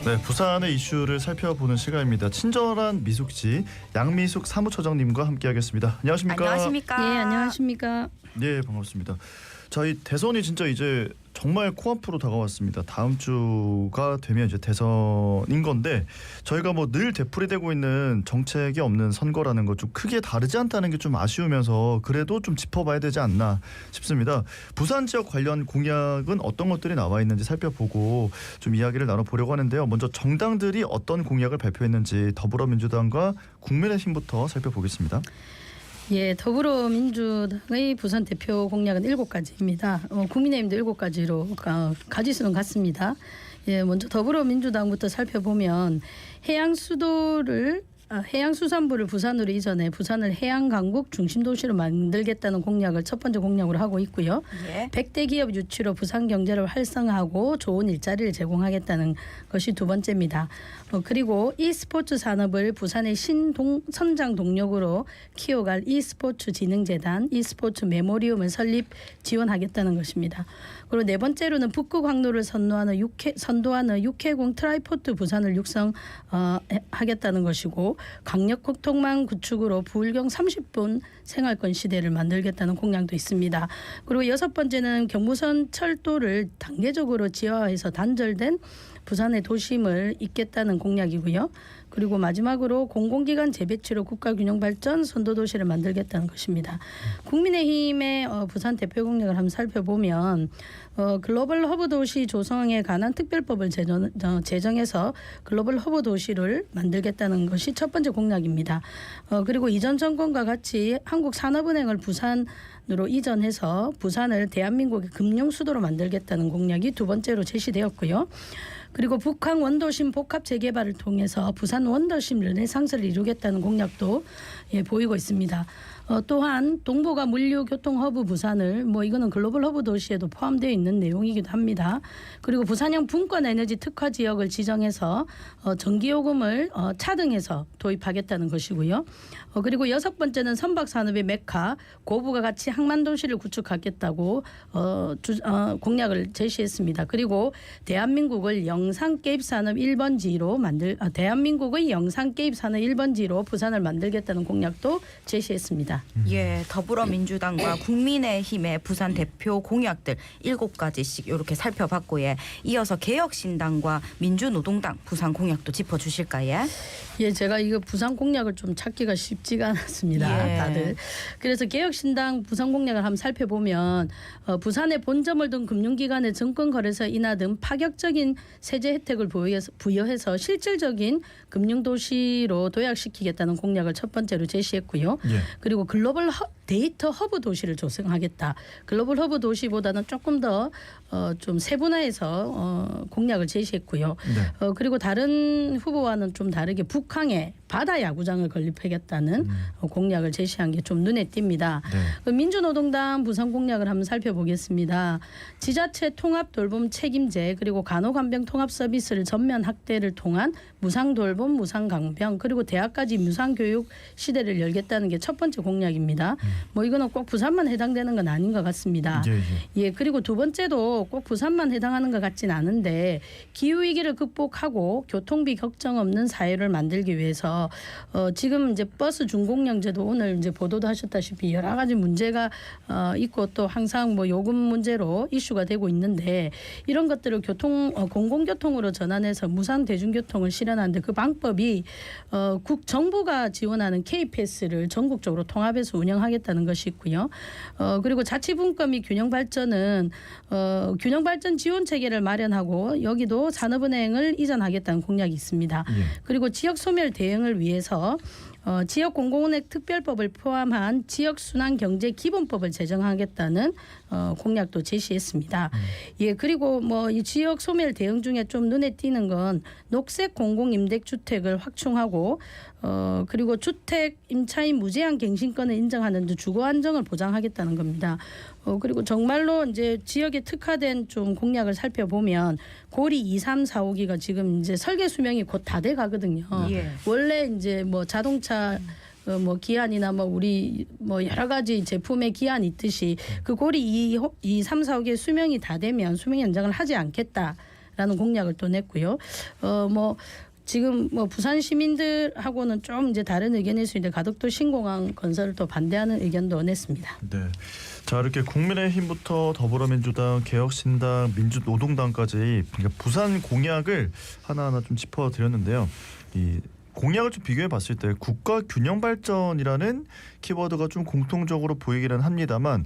네, 부산의 이슈를 살펴보는 시간입니다. 친절한 미숙지 양미숙 사무처장님과 함께하겠습니다. 안녕하십니까? 안녕하십니까? 네, 안녕하십니까? 네, 반갑습니다. 저희 대선이 진짜 이제 정말 코앞으로 다가왔습니다. 다음 주가 되면 이제 대선인 건데 저희가 뭐 늘 되풀이되고 있는 정책이 없는 선거라는 거 좀 크게 다르지 않다는 게 좀 아쉬우면서 그래도 좀 짚어봐야 되지 않나 싶습니다. 부산 지역 관련 공약은 어떤 것들이 나와 있는지 살펴보고 좀 이야기를 나눠보려고 하는데요. 먼저 정당들이 어떤 공약을 발표했는지 더불어민주당과 국민의힘부터 살펴보겠습니다. 예, 더불어민주당의 부산 대표 공약은 7가지입니다. 국민의힘도 7가지로 가지수는 같습니다. 예, 먼저 더불어민주당부터 살펴보면 해양수산부를 부산으로 이전해 부산을 해양강국 중심도시로 만들겠다는 공약을 첫 번째 공약으로 하고 있고요. 예. 100대 기업 유치로 부산 경제를 활성화하고 좋은 일자리를 제공하겠다는 것이 두 번째입니다. 그리고 e스포츠 산업을 부산의 선장 동력으로 키워갈 e스포츠 진흥재단, e스포츠 메모리움을 설립 지원하겠다는 것입니다. 그리고 네 번째로는 북극 항로를 선도하는 육해공 트라이포트 부산을 육성하겠다는 것이고 강력 교통망 구축으로 부울경 30분 생활권 시대를 만들겠다는 공약도 있습니다. 그리고 여섯 번째는 경부선 철도를 단계적으로 지하화해서 단절된 부산의 도심을 잇겠다는 공약이고요. 그리고 마지막으로 공공기관 재배치로 국가균형발전 선도도시를 만들겠다는 것입니다. 국민의힘의 부산 대표 공약을 한번 살펴보면 글로벌 허브 도시 조성에 관한 특별법을 제정해서 글로벌 허브 도시를 만들겠다는 것이 첫 번째 공약입니다. 그리고 이전 정권과 같이 한국산업은행을 부산으로 이전해서 부산을 대한민국의 금융 수도로 만들겠다는 공약이 두 번째로 제시되었고요. 그리고 북한 원도심 복합 재개발을 통해서 부산 원도심 르네상스를 이루겠다는 공약도 보이고 있습니다. 또한 동북아 물류 교통 허브 부산을 이거는 글로벌 허브 도시에도 포함되어 있는 내용이기도 합니다. 그리고 부산형 분권 에너지 특화 지역을 지정해서 전기요금을 차등해서 도입하겠다는 것이고요. 그리고 여섯 번째는 선박 산업의 메카 고부가 가치 항만 도시를 구축하겠다고 공약을 제시했습니다. 그리고 대한민국의 영상 게임 산업 1번지로 부산을 만들겠다는 공약도 제시했습니다. 예, 더불어민주당과 국민의힘의 부산 대표 공약들 7가지씩 이렇게 살펴봤고요. 이어서 개혁신당과 민주노동당 부산 공약도 짚어주실까요? 예, 제가 이거 부산 공약을 좀 찾기가 쉽지가 않았습니다. 예. 다들. 그래서 개혁신당 부산 공약을 한번 살펴보면 부산의 본점을 둔 금융기관의 증권거래소 인하 등 파격적인 세제 혜택을 부여해서 실질적인 금융도시로 도약시키겠다는 공약을 첫 번째로 제시했고요. 예. 그리고 글로벌 데이터 허브 도시를 조성하겠다. 글로벌 허브 도시보다는 조금 더 좀 세분화해서 공약을 제시했고요. 네. 그리고 다른 후보와는 좀 다르게 북항에 바다 야구장을 건립하겠다는 공약을 제시한 게 좀 눈에 띕니다. 네. 민주노동당 부산 공약을 한번 살펴보겠습니다. 지자체 통합 돌봄 책임제 그리고 간호간병 통합 서비스를 전면 확대를 통한 무상 돌봄, 무상 강병 그리고 대학까지 무상 교육 시대를 열겠다는 게 첫 번째 공약입니다. 이거는 꼭 부산만 해당되는 건 아닌 것 같습니다. 예, 그리고 두 번째도 꼭 부산만 해당하는 것 같진 않은데 기후 위기를 극복하고 교통비 걱정 없는 사회를 만들기 위해서 지금 이제 버스 준공량제도 오늘 이제 보도도 하셨다시피 여러 가지 문제가 있고 또 항상 요금 문제로 이슈가 되고 있는데 이런 것들을 공공교통으로 전환해서 무상 대중교통을 실현하는데 그 방법이 정부가 지원하는 K패스를 전국적으로 통합해서 운영하겠다는 것이 있고요. 그리고 자치분권 및 균형발전은 균형발전 지원 체계를 마련하고 여기도 산업은행을 이전하겠다는 공약이 있습니다. 예. 그리고 지역 소멸 대응을 위해서 지역 공공은행 특별법을 포함한 지역순환경제 기본법을 제정하겠다는 공약도 제시했습니다. 예, 그리고 이 지역 소멸 대응 중에 좀 눈에 띄는 건 녹색 공공임대주택을 확충하고 그리고 주택 임차인 무제한 갱신권을 인정하는 주거 안정을 보장하겠다는 겁니다. 그리고 정말로 이제 지역에 특화된 좀 공약을 살펴보면 고리 2, 3, 4, 5기가 지금 이제 설계 수명이 곧 다 돼 가거든요. 예. 원래 이제 자동차 기한이나 우리 여러 가지 제품의 기한이 있듯이 그 고리 2, 3, 4, 5개 수명이 다 되면 수명 연장을 하지 않겠다. 하겠다라는 공약을 또 냈고요. 지금 부산 시민들하고는 좀 이제 다른 의견일 수 있는데 가덕도 신공항 건설을 또 반대하는 의견도 냈습니다. 네. 자, 이렇게 국민의힘부터 더불어민주당, 개혁신당, 민주노동당까지 그러니까 부산 공약을 하나하나 좀 짚어드렸는데요. 이 공약을 좀 비교해 봤을 때 국가 균형 발전이라는 키워드가 좀 공통적으로 보이기는 합니다만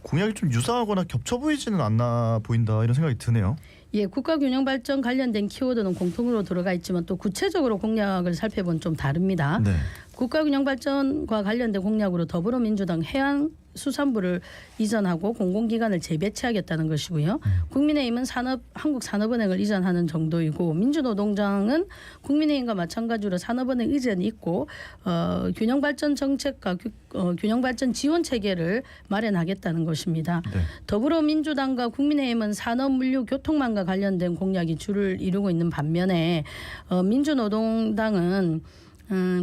공약이 좀 유사하거나 겹쳐 보이지는 않나 보인다 이런 생각이 드네요. 예, 국가균형발전 관련된 키워드는 공통으로 들어가 있지만 또 구체적으로 공약을 살펴보면 좀 다릅니다. 네. 국가균형발전과 관련된 공약으로 더불어민주당 해양수산부를 이전하고 공공기관을 재배치하겠다는 것이고요. 국민의힘은 한국산업은행을 이전하는 정도이고 민주노동당은 국민의힘과 마찬가지로 산업은행 의전이 있고 균형발전 정책과 균형발전 지원 체계를 마련하겠다는 것입니다. 네. 더불어민주당과 국민의힘은 산업, 물류, 교통망과 관련된 공약이 주를 이루고 있는 반면에 민주노동당은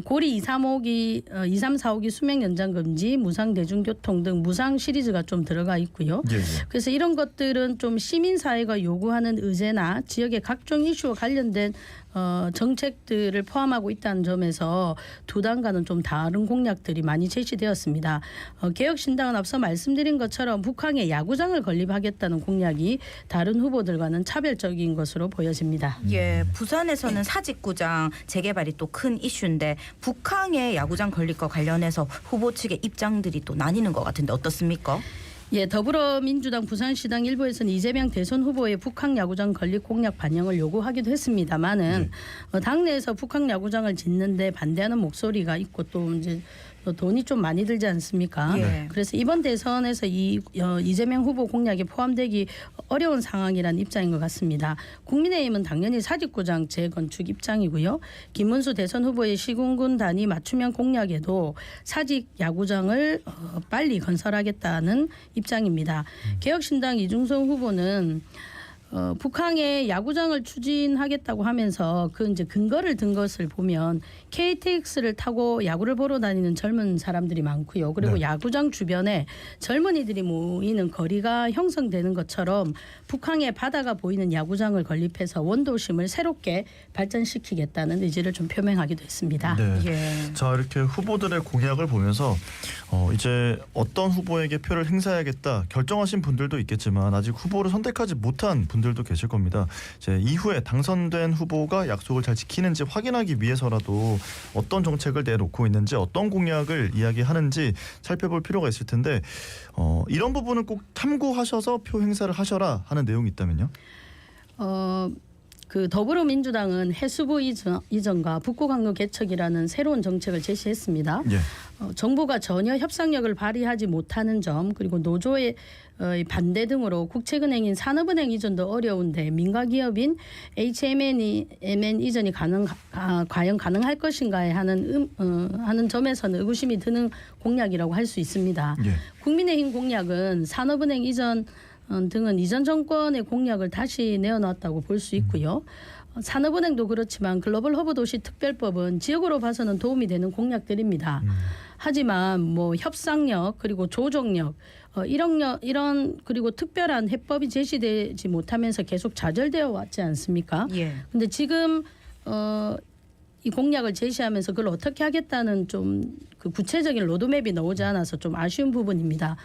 고리 2, 3, 4호기 수명 연장 금지, 무상 대중교통 등 무상 시리즈가 좀 들어가 있고요. 예. 그래서 이런 것들은 좀 시민사회가 요구하는 의제나 지역의 각종 이슈와 관련된 정책들을 포함하고 있다는 점에서 두 당과는 좀 다른 공약들이 많이 제시되었습니다. 개혁신당은 앞서 말씀드린 것처럼 북한에 야구장을 건립하겠다는 공약이 다른 후보들과는 차별적인 것으로 보여집니다. 예, 부산에서는 사직구장 재개발이 또 큰 이슈인데 북한에 야구장 건립과 관련해서 후보 측의 입장들이 또 나뉘는 것 같은데 어떻습니까? 예, 더불어민주당 부산시당 일부에서는 이재명 대선 후보의 북한 야구장 건립 공약 반영을 요구하기도 했습니다만은 당내에서 북한 야구장을 짓는데 반대하는 목소리가 있고 또 이제 돈이 좀 많이 들지 않습니까? 예. 그래서 이번 대선에서 이재명 후보 공약이 포함되기 어려운 상황이라는 입장인 것 같습니다. 국민의힘은 당연히 사직구장 재건축 입장이고요. 김문수 대선 후보의 시군군 단위 맞춤형 공약에도 사직 야구장을 빨리 건설하겠다는 입장입니다. 개혁신당 이중성 후보는 북한에 야구장을 추진하겠다고 하면서 그 이제 근거를 든 것을 보면 KTX를 타고 야구를 보러 다니는 젊은 사람들이 많고요. 그리고 네. 야구장 주변에 젊은이들이 모이는 거리가 형성되는 것처럼 북한의 바다가 보이는 야구장을 건립해서 원도심을 새롭게 발전시키겠다는 의지를 좀 표명하기도 했습니다. 네. 예. 자, 이렇게 후보들의 공약을 보면서 이제 어떤 후보에게 표를 행사해야겠다 결정하신 분들도 있겠지만 아직 후보를 선택하지 못한 분들도 계실 겁니다. 이제 이후에 당선된 후보가 약속을 잘 지키는지 확인하기 위해서라도 어떤 정책을 내놓고 있는지 어떤 공약을 이야기하는지 살펴볼 필요가 있을 텐데 이런 부분은 꼭 참고하셔서 표 행사를 하셔라 하는 내용이 있다면요? 그 더불어민주당은 해수부 이전과 북구강로 개척이라는 새로운 정책을 제시했습니다. 예. 정부가 전혀 협상력을 발휘하지 못하는 점 그리고 노조의 반대 등으로 국책은행인 산업은행 이전도 어려운데 민가기업인 HMN 이전이 과연 가능할 것인가에 하는 점에서는 의구심이 드는 공약이라고 할 수 있습니다. 예. 국민의힘 공약은 산업은행 이전 등은 이전 정권의 공약을 다시 내어놨다고 볼 수 있고요. 산업은행도 그렇지만 글로벌 허브 도시 특별법은 지역으로 봐서는 도움이 되는 공약들입니다. 하지만 협상력 그리고 조정력 이런 그리고 특별한 해법이 제시되지 못하면서 계속 좌절되어 왔지 않습니까? 예. 근데 지금 이 공약을 제시하면서 그걸 어떻게 하겠다는 좀 그 구체적인 로드맵이 나오지 않아서 좀 아쉬운 부분입니다.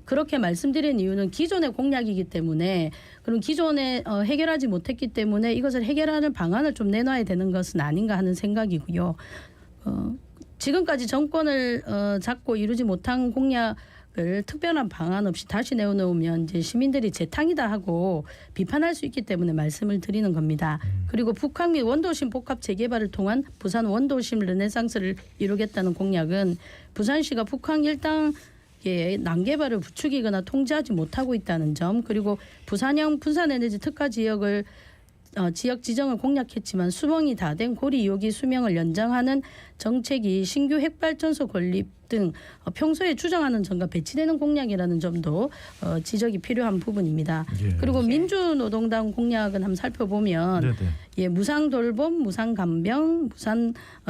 그렇게 말씀드린 이유는 기존의 공약이기 때문에 그럼 기존에 해결하지 못했기 때문에 이것을 해결하는 방안을 좀 내놔야 되는 것은 아닌가 하는 생각이고요. 지금까지 정권을 잡고 이루지 못한 공약을 특별한 방안 없이 다시 내어놓으면 이제 시민들이 재탕이다 하고 비판할 수 있기 때문에 말씀을 드리는 겁니다. 그리고 북한 및 원도심 복합 재개발을 통한 부산 원도심 르네상스를 이루겠다는 공약은 부산시가 북한 일당 난개발을 부추기거나 통제하지 못하고 있다는 점 그리고 부산형 분산에너지 특화 지역을 지역 지정을 공약했지만 수명이 다 된 고리 2호기 수명을 연장하는 정책이 신규 핵발전소 건립 등 평소에 주장하는 점과 배치되는 공약이라는 점도 지적이 필요한 부분입니다. 예. 그리고 민주노동당 공약은 한번 살펴보면 네네. 예, 무상돌봄, 무상간병,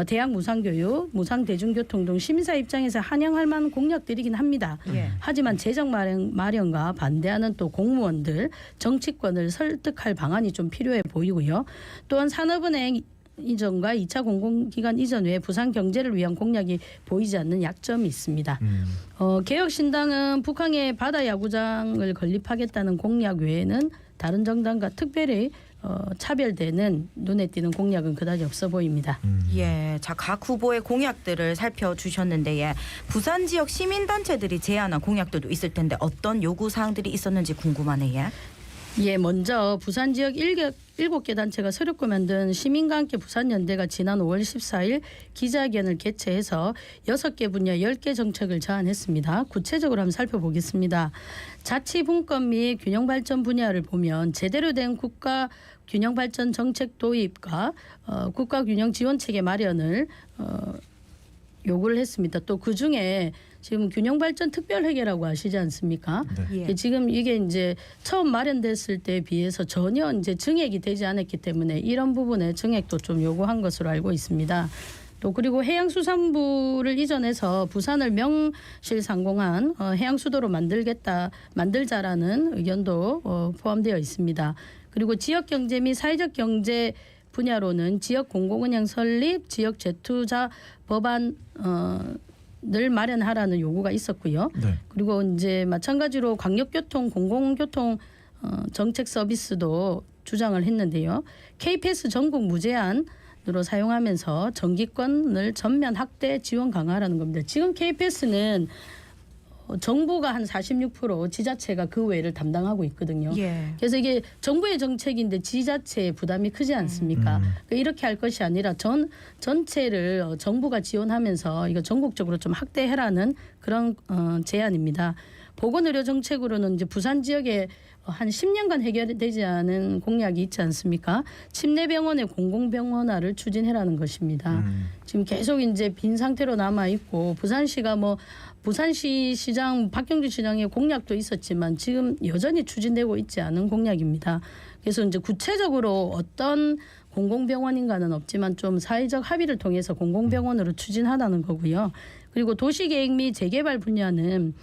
대학 무상교육, 무상대중교통 등 시민사 입장에서 환영할 만한 공약들이긴 합니다. 예. 하지만 재정 마련과 반대하는 또 공무원들, 정치권을 설득할 방안이 좀 필요해 보이고요. 또한 산업은행 이전과 2차 공공기관 이전 외에 부산 경제를 위한 공약이 보이지 않는 약점이 있습니다. 개혁신당은 북한의 바다 야구장을 건립하겠다는 공약 외에는 다른 정당과 특별히 차별되는 눈에 띄는 공약은 그다지 없어 보입니다. 예, 자, 각 후보의 공약들을 살펴주셨는데 예, 부산 지역 시민단체들이 제안한 공약들도 있을 텐데 어떤 요구 사항들이 있었는지 궁금하네요. 예, 먼저 부산 지역 7개 단체가 서력고 만든 시민과 함께 부산연대가 지난 5월 14일 기자회견을 개최해서 6개 분야 10개 정책을 제안했습니다. 구체적으로 한번 살펴보겠습니다. 자치분권 및 균형발전 분야를 보면 제대로 된 국가 균형발전 정책 도입과 국가균형지원체계 마련을 요구를 했습니다. 또 그중에 지금 균형발전 특별회계라고 아시지 않습니까? 네. 예. 지금 이게 이제 처음 마련됐을 때에 비해서 전혀 이제 증액이 되지 않았기 때문에 이런 부분에 증액도 좀 요구한 것으로 알고 있습니다. 또 그리고 해양수산부를 이전해서 부산을 명실상공한 해양수도로 만들자라는 의견도 포함되어 있습니다. 그리고 지역경제 및 사회적 경제 분야로는 지역 공공은행 설립, 지역 재투자 법안 늘 마련하라는 요구가 있었고요. 네. 그리고 이제 마찬가지로 광역교통, 공공교통 정책 서비스도 주장을 했는데요. KPS 전국 무제한으로 사용하면서 정기권을 전면 확대 지원 강화하라는 겁니다. 지금 KPS는 정부가 한 46%, 지자체가 그 외를 담당하고 있거든요. 예. 그래서 이게 정부의 정책인데 지자체의 부담이 크지 않습니까? 그러니까 이렇게 할 것이 아니라 전체를 정부가 지원하면서 이거 전국적으로 좀 확대해라는 그런 제안입니다. 보건의료 정책으로는 이제 부산 지역에 한 10년간 해결되지 않은 공약이 있지 않습니까? 침례병원의 공공병원화를 추진해라는 것입니다. 지금 계속 이제 빈 상태로 남아 있고 부산시가 부산시 시장 박경주 시장의 공약도 있었지만 지금 여전히 추진되고 있지 않은 공약입니다. 그래서 이제 구체적으로 어떤 공공병원인가는 없지만 좀 사회적 합의를 통해서 공공병원으로 추진하라는 거고요. 그리고 도시계획 및 재개발 분야는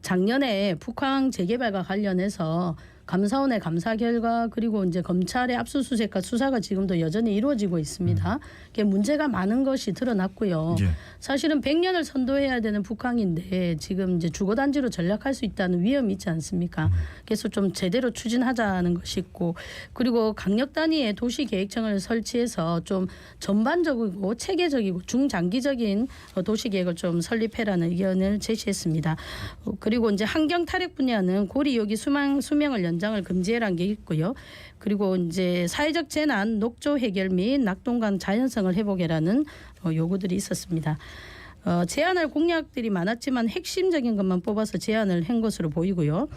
작년에 북한 재개발과 관련해서 감사원의 감사 결과 그리고 이제 검찰의 압수수색과 수사가 지금도 여전히 이루어지고 있습니다. 이게 문제가 많은 것이 드러났고요. 예. 사실은 100년을 선도해야 되는 북한인데 지금 이제 주거단지로 전락할 수 있다는 위험이 있지 않습니까? 그래서 좀 제대로 추진하자는 것이 있고 그리고 강력 단위의 도시계획청을 설치해서 좀 전반적이고 체계적이고 중장기적인 도시계획을 좀 설립해라는 의견을 제시했습니다. 그리고 이제 환경 탈핵 분야는 고리 요기 수명을 연장을 금지해라는 게 있고요. 그리고 이제 사회적 재난, 녹조 해결 및 낙동강 자연성을 회복해라는 요구들이 있었습니다. 제안할 공약들이 많았지만 핵심적인 것만 뽑아서 제안을 한 것으로 보이고요.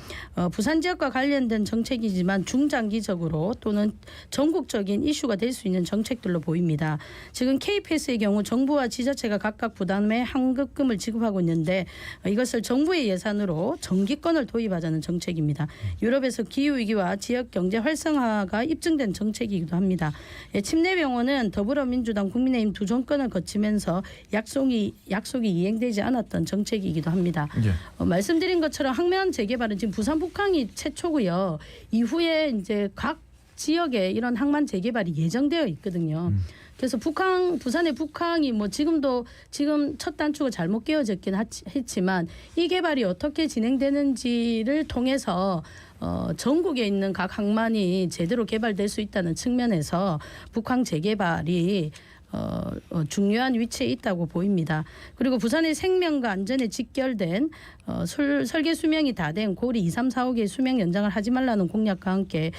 부산 지역과 관련된 정책이지만 중장기적으로 또는 전국적인 이슈가 될 수 있는 정책들로 보입니다. 지금 KPS의 경우 정부와 지자체가 각각 부담의 환급금을 지급하고 있는데 이것을 정부의 예산으로 정기권을 도입하자는 정책입니다. 유럽에서 기후위기와 지역경제 활성화가 입증된 정책이기도 합니다. 침례병원은 더불어민주당 국민의힘 두 정권을 거치면서 약속이 이행되지 않았던 정책이기도 합니다. 예. 말씀드린 것처럼 항면 재개발은 지금 부산 북항이 최초고요. 이후에 이제 각 지역에 이런 항만 재개발이 예정되어 있거든요. 그래서 부산의 북항이 지금 첫 단추가 잘못 끼워졌긴 했지만 이 개발이 어떻게 진행되는지를 통해서 전국에 있는 각 항만이 제대로 개발될 수 있다는 측면에서 북항 재개발이 중요한 위치에 있다고 보입니다. 그리고 부산의 생명과 안전에 직결된 설계 수명이 다 된 고리 2, 3, 4, 5개의 수명 연장을 하지 말라는 공약과 함께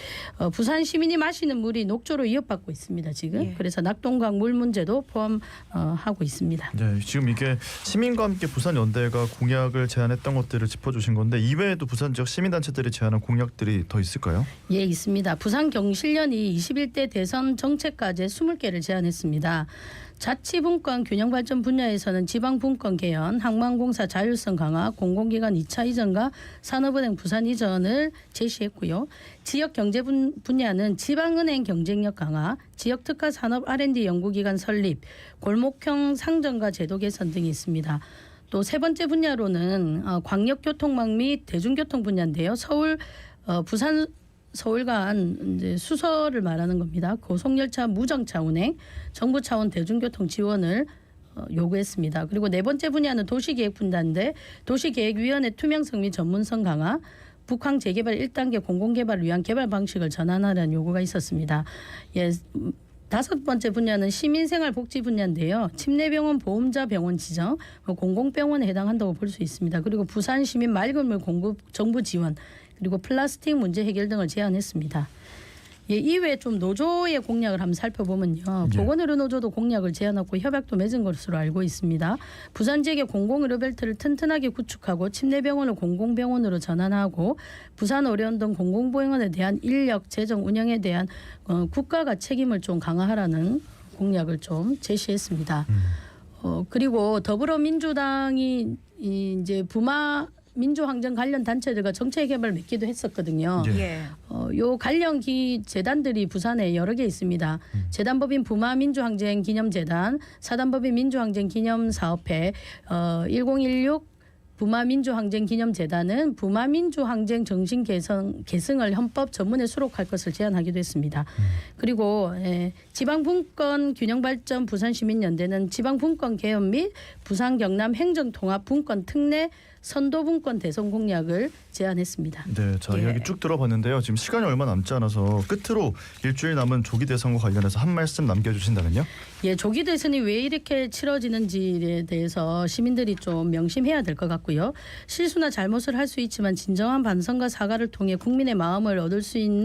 부산 시민이 마시는 물이 녹조로 위협받고 있습니다. 지금. 예. 그래서 낙동강 물 문제도 포함하고 있습니다. 네, 지금 이게 시민과 함께 부산 연대가 공약을 제안했던 것들을 짚어주신 건데 이외에도 부산 지역 시민단체들이 제안한 공약들이 더 있을까요? 예, 있습니다. 부산 경실련이 21대 대선 정책과제 20개를 제안했습니다. 자치분권 균형발전 분야에서는 지방분권 개헌, 항만공사 자율성 강화, 공공기관 2차 이전과 산업은행 부산 이전을 제시했고요. 지역경제 분야는 지방은행 경쟁력 강화, 지역특화 산업 R&D 연구기관 설립, 골목형 상점과 제도 개선 등이 있습니다. 또 세 번째 분야로는 광역교통망 및 대중교통 분야인데요. 부산 서울 간 이제 수서를 말하는 겁니다. 고속열차 무정차 운행, 정부 차원 대중교통 지원을 요구했습니다. 그리고 네 번째 분야는 도시계획 분야인데 도시계획위원회 투명성 및 전문성 강화, 북항 재개발 1단계 공공개발을 위한 개발 방식을 전환하라는 요구가 있었습니다. 예. 다섯 번째 분야는 시민생활복지 분야인데요. 침례병원 보험자 병원 지정, 공공병원에 해당한다고 볼 수 있습니다. 그리고 부산 시민 맑은 물 공급 정부 지원, 그리고 플라스틱 문제 해결 등을 제안했습니다. 예, 이외에 좀 노조의 공약을 한번 살펴보면요. 예. 보건의료노조도 공약을 제안하고 협약도 맺은 것으로 알고 있습니다. 부산 지역의 공공의료벨트를 튼튼하게 구축하고 침례병원을 공공병원으로 전환하고 부산의료원 등 공공보행원에 대한 인력, 재정, 운영에 대한 국가가 책임을 좀 강화하라는 공약을 좀 제시했습니다. 그리고 더불어민주당이 이제 부마 민주항쟁 관련 단체들과 정책 개발 맺기도 했었거든요. 예. 예. 요 관련 재단들이 부산에 여러 개 있습니다. 재단법인 부마민주항쟁 기념재단, 사단법인 민주항쟁 기념사업회, 1016 부마민주항쟁 기념재단은 부마민주항쟁 정신 계승을 헌법 전문에 수록할 것을 제안하기도 했습니다. 그리고 지방분권 균형발전 부산시민연대는 지방분권 개헌 및 부산 경남 행정통합 분권 특례 선도분권 대선 공약을 제안했습니다. 네, 자 예. 이야기 쭉 들어봤는데요. 지금 시간이 얼마 남지 않아서 끝으로 일주일 남은 조기 대선과 관련해서 한 말씀 남겨주신다면요? 예, 조기 대선이 왜 이렇게 치러지는지에 대해서 시민들이 좀 명심해야 될 것 같고요. 실수나 잘못을 할 수 있지만 진정한 반성과 사과를 통해 국민의 마음을 얻을 수 있는